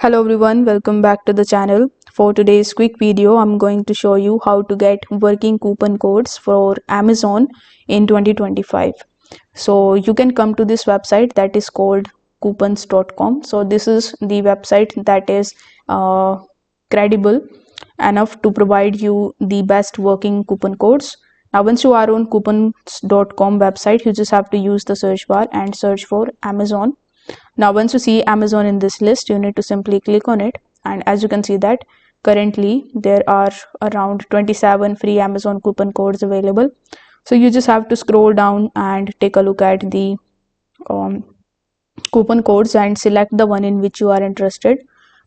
Hello everyone, welcome back to the channel. For today's quick video, I'm going to show you how to get working coupon codes for Amazon in 2025. So you can come to this website that is called coupons.com. So this is the website that is credible enough to provide you the best working coupon codes. Now once you are on coupons.com website, you just have to use the search bar and search for Amazon. Now once you see Amazon in this list, you need to simply click on it, and as you can see that currently there are around 27 free Amazon coupon codes available. So you just have to scroll down and take a look at the um, coupon codes and select the one in which you are interested.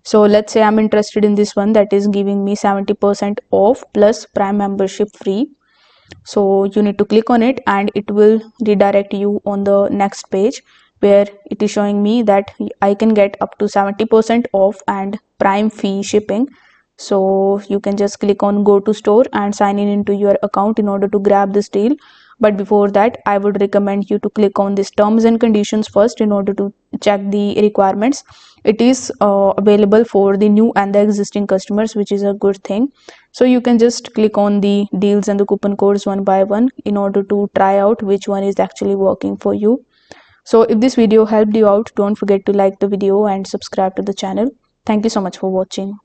So let's say I'm interested in this one that is giving me 70% off plus Prime membership free. So you need to click on it and it will redirect you on the next page where it is showing me that I can get up to 70% off and Prime fee shipping. So you can just click on go to store and sign in into your account in order to grab this deal. But before that, I would recommend you to click on these terms and conditions first in order to check the requirements. It is available for the new and the existing customers, which is a good thing. So you can just click on the deals and the coupon codes one by one in order to try out which one is actually working for you. So if this video helped you out, don't forget to like the video and subscribe to the channel. Thank you so much for watching.